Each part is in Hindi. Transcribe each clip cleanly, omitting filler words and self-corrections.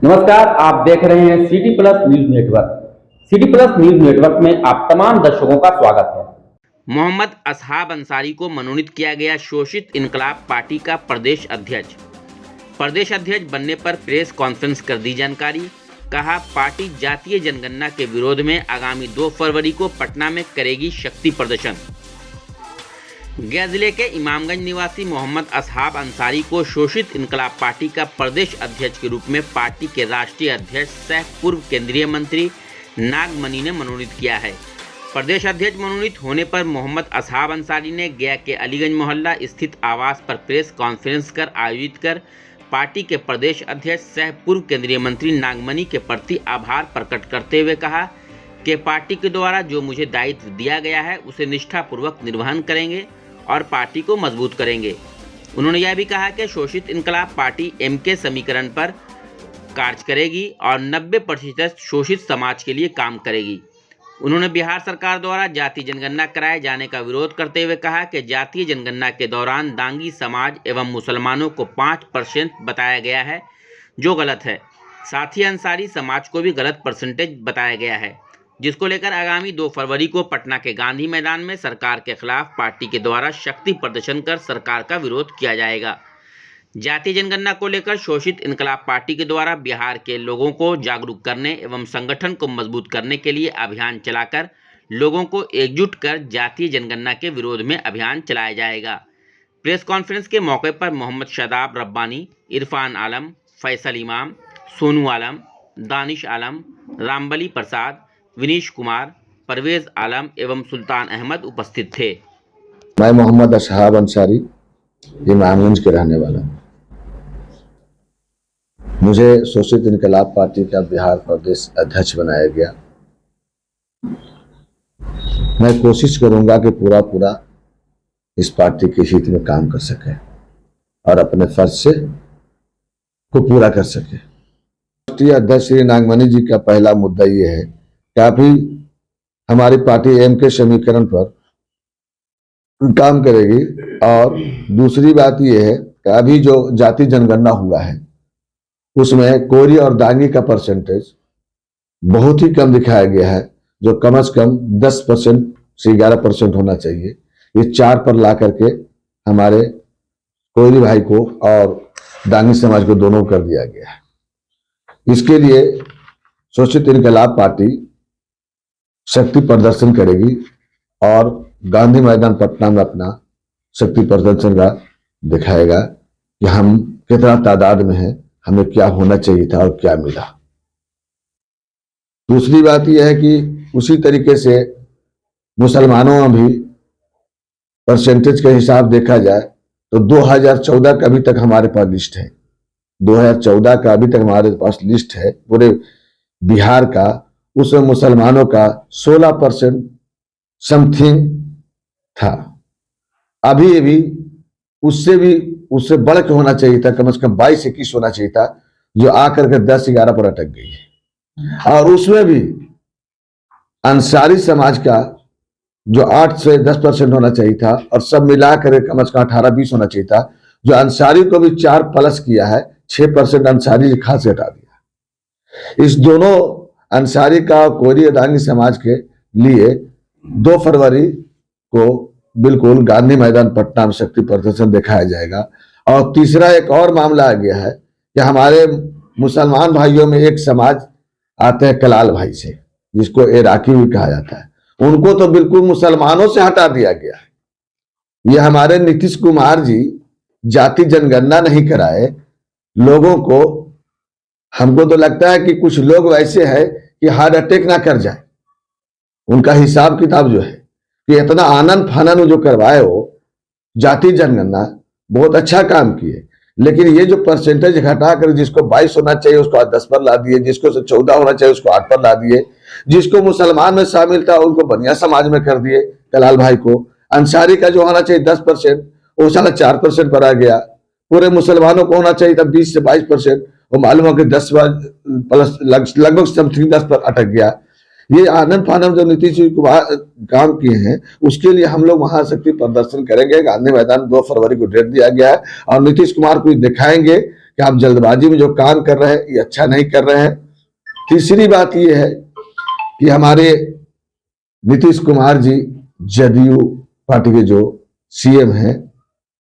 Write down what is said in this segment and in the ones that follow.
नमस्कार, आप देख रहे हैं city plus news network. City plus news network में आप तमाम दर्शकों का स्वागत है। मोहम्मद असहाब अंसारी को मनोनीत किया गया शोषित इनकलाब पार्टी का प्रदेश अध्यक्ष। प्रदेश अध्यक्ष बनने पर प्रेस कॉन्फ्रेंस कर दी जानकारी। कहा, पार्टी जातीय जनगणना के विरोध में आगामी 2 फरवरी को पटना में करेगी शक्ति प्रदर्शन। गया जिले के इमामगंज निवासी मोहम्मद असहाब अंसारी को शोषित इनकलाब पार्टी का प्रदेश अध्यक्ष के रूप में पार्टी के राष्ट्रीय अध्यक्ष सह पूर्व केंद्रीय मंत्री नागमणि ने मनोनीत किया है। प्रदेश अध्यक्ष मनोनीत होने पर मोहम्मद असहाब अंसारी ने गया के अलीगंज मोहल्ला स्थित आवास पर प्रेस कॉन्फ्रेंस आयोजित कर पार्टी के प्रदेश अध्यक्ष सह पूर्व केंद्रीय मंत्री नागमणि के प्रति आभार प्रकट करते हुए कहा कि पार्टी के द्वारा जो मुझे दायित्व दिया गया है उसे निष्ठापूर्वक निर्वहन करेंगे और पार्टी को मजबूत करेंगे। उन्होंने यह भी कहा कि शोषित इनकलाब पार्टी एमके समीकरण पर कार्य करेगी और 90% शोषित समाज के लिए काम करेगी। उन्होंने बिहार सरकार द्वारा जातीय जनगणना कराए जाने का विरोध करते हुए कहा कि जातीय जनगणना के दौरान दांगी समाज एवं मुसलमानों को 5% बताया गया है, जो गलत है। साथ ही अंसारी समाज को भी गलत परसेंटेज बताया गया है, जिसको लेकर आगामी 2 फरवरी को पटना के गांधी मैदान में सरकार के खिलाफ पार्टी के द्वारा शक्ति प्रदर्शन कर सरकार का विरोध किया जाएगा। जातीय जनगणना को लेकर शोषित इनकलाब पार्टी के द्वारा बिहार के लोगों को जागरूक करने एवं संगठन को मजबूत करने के लिए अभियान चलाकर लोगों को एकजुट कर जातीय जनगणना के विरोध में अभियान चलाया जाएगा। प्रेस कॉन्फ्रेंस के मौके पर मोहम्मद शादाब रब्बानी, इरफान आलम, फैसल इमाम, सोनू आलम, दानिश आलम, रामबली प्रसाद, विनीश कुमार, परवेज आलम एवं सुल्तान अहमद उपस्थित थे। मैं मोहम्मद असहाब अंसारी इमामगंज के रहने वाला हूँ। मुझे शोषित इनकलाब पार्टी का बिहार प्रदेश अध्यक्ष बनाया गया। मैं कोशिश करूंगा कि पूरा इस पार्टी के हित में काम कर सके और अपने फर्ज से को पूरा कर सके। राष्ट्रीय अध्यक्ष श्री नागमणि जी का पहला मुद्दा ये है कि अभी हमारी पार्टी एम के समीकरण पर काम करेगी और दूसरी बात यह है कि अभी जो जाति जनगणना हुआ है उसमें कोरी और दांगी का परसेंटेज बहुत ही कम दिखाया गया है, जो कम से कम 10% से 11% होना चाहिए। ये 4 पर ला करके हमारे कोरी भाई को और दांगी समाज को दोनों कर दिया गया है। इसके लिए शोषित इनकलाब पार्टी शक्ति प्रदर्शन करेगी और गांधी मैदान पटना में अपना शक्ति प्रदर्शन का दिखाएगा कि हम कितना तादाद में हैं, हमें क्या होना चाहिए था और क्या मिला। दूसरी बात यह है कि उसी तरीके से मुसलमानों में भी परसेंटेज के हिसाब देखा जाए तो 2014 का अभी तक हमारे पास लिस्ट है। 2014 का अभी तक हमारे पास लिस्ट है पूरे बिहार का। उसमें मुसलमानों का 16% समथिंग था। अभी भी उससे बढ़ के होना चाहिए था, कम से कम 22-21 होना चाहिए था, जो आकर के 10-11 पर अटक गई है। और उसमें भी अंसारी समाज का जो 8 से 10% होना चाहिए था और सब मिलाकर कम से कम 18-20 होना चाहिए था, जो अंसारी को भी 4 प्लस किया है, 6% अंसारी खास से हटा दिया। इस दोनों अंसारी का कोरी दांगी समाज के लिए 2 फरवरी को बिल्कुल गांधी मैदान पटना में शक्ति प्रदर्शन दिखाया जाएगा। और तीसरा एक और मामला आ गया है कि हमारे मुसलमान भाइयों में एक समाज आते हैं कलाल भाई से, जिसको इराकी भी कहा जाता है। उनको तो बिल्कुल मुसलमानों से हटा दिया गया है। ये हमारे नीतीश कुमार जी जाति जनगणना नहीं कराए लोगों को। हमको तो लगता है कि कुछ लोग वैसे हैं कि हार्ट अटैक ना कर जाए। उनका हिसाब किताब जो है कि इतना आनंद फानन जो करवाए हो जाति जनगणना, बहुत अच्छा काम किए, लेकिन ये जो परसेंटेज घटा कर जिसको 22 होना चाहिए उसको 10 पर ला दिए, जिसको 14 होना चाहिए उसको 8 पर ला दिए, जिसको मुसलमान में शामिल था उनको बनिया समाज में कर दिए। कलाल भाई को अंसारी का जो होना चाहिए 10% वो साला 4% पर आ गया। पूरे मुसलमानों को होना चाहिए था 20 से 22%, वो मालूम हो कि 10 प्लस लगभग समथिंग 10 पर अटक गया। ये आनंद फानंद जो नीतीश जी काम किए हैं उसके लिए हम लोग वहां शक्ति प्रदर्शन करेंगे। गांधी मैदान 2 फरवरी को डेट दिया गया है और नीतीश कुमार को दिखाएंगे कि आप जल्दबाजी में जो काम कर रहे हैं ये अच्छा नहीं कर रहे हैं। तीसरी बात ये है कि हमारे नीतीश कुमार जी जदयू पार्टी के जो सीएम हैं,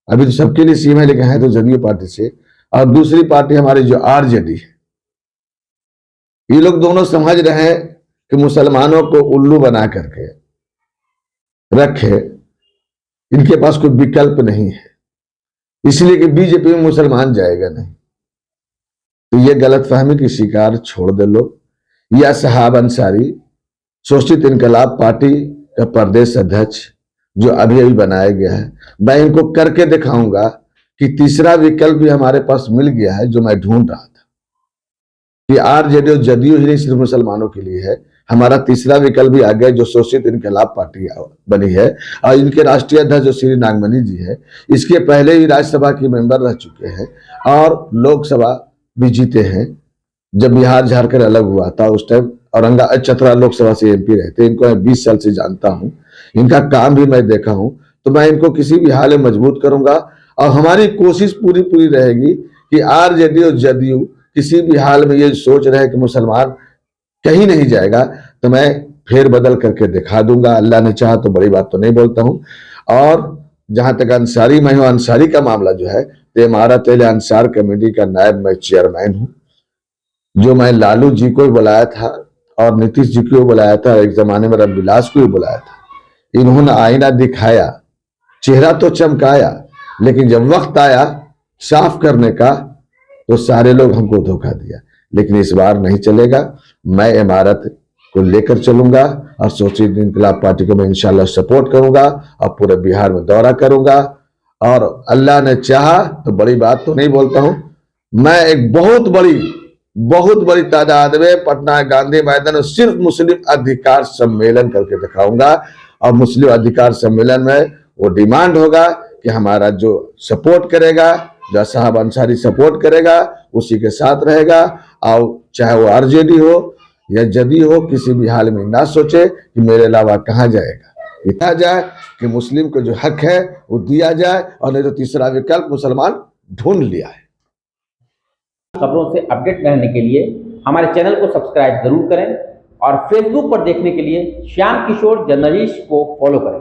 अभी तो सबके लिए सीएम है लेकिन है तो जदयू पार्टी से, और दूसरी पार्टी हमारी जो आरजेडी है, ये लोग दोनों समझ रहे हैं कि मुसलमानों को उल्लू बना करके रखे, इनके पास कोई विकल्प नहीं है, इसलिए कि बीजेपी में मुसलमान जाएगा नहीं। तो ये गलतफहमी की शिकार छोड़ दे लोग। यह असहाब अंसारी शोषित इनकलाब पार्टी का प्रदेश अध्यक्ष जो अभी अभी बनाया गया है, मैं इनको करके दिखाऊंगा कि तीसरा विकल्प भी हमारे पास मिल गया है जो मैं ढूंढ रहा था कि आरजेडी और जदयू ही नहीं सिर्फ मुसलमानों के लिए है, हमारा तीसरा विकल्प भी आ गया जो शोषित इनकलाब पार्टी बनी है। और इनके राष्ट्रीय अध्यक्ष जो श्री नागमणि जी है, इसके पहले ही राज्यसभा के मेंबर रह चुके हैं और लोकसभा भी जीते हैं। जब बिहार झारखंड अलग हुआ था उस टाइम औरंगाबाद चतरा लोकसभा से एमपी रहे थे। इनको मैं 20 साल से जानता हूं, इनका काम भी मैं देखा हूं, तो मैं इनको किसी भी हाल में मजबूत करूंगा। और हमारी कोशिश पूरी रहेगी कि आरजेडी और जदयू किसी भी हाल में ये सोच रहे कि मुसलमान कहीं नहीं जाएगा, तो मैं फेर बदल करके दिखा दूंगा। अल्लाह ने चाहा तो बड़ी बात तो नहीं बोलता हूं। और जहां तक अंसारी मैं हूं, अंसारी का मामला जो है, तो इमारत अंसार कमेटी का नायब मैं चेयरमैन हूं, जो मैं लालू जी को भी बुलाया था और नीतीश जी को भी बुलाया था, एक जमाने में रविलास को भी बुलाया था। इन्होंने आईना दिखाया, चेहरा तो चमकाया, लेकिन जब वक्त आया साफ करने का तो सारे लोग हमको धोखा दिया। लेकिन इस बार नहीं चलेगा, मैं इमारत को लेकर चलूंगा और शोषित इनकलाब पार्टी को मैं इंशाल्लाह सपोर्ट करूंगा और पूरे बिहार में दौरा करूंगा। और अल्लाह ने चाहा तो बड़ी बात तो नहीं बोलता हूं, मैं एक बहुत बड़ी तादाद में पटना गांधी मैदान में सिर्फ मुस्लिम अधिकार सम्मेलन करके दिखाऊंगा। और मुस्लिम अधिकार सम्मेलन में वो डिमांड होगा कि हमारा जो सपोर्ट करेगा, जो साहब अंसारी सपोर्ट करेगा, उसी के साथ रहेगा। और चाहे वो आरजेडी हो या जदयू हो, किसी भी हाल में ना सोचे कि मेरे अलावा कहाँ जाएगा। इतना जाए कि मुस्लिम को जो हक है वो दिया जाए, और नहीं तो तीसरा विकल्प मुसलमान ढूंढ लिया है। खबरों से अपडेट रहने के लिए हमारे चैनल को सब्सक्राइब जरूर करें और फेसबुक पर देखने के लिए श्याम किशोर जर्नलिस्ट को फॉलो करें।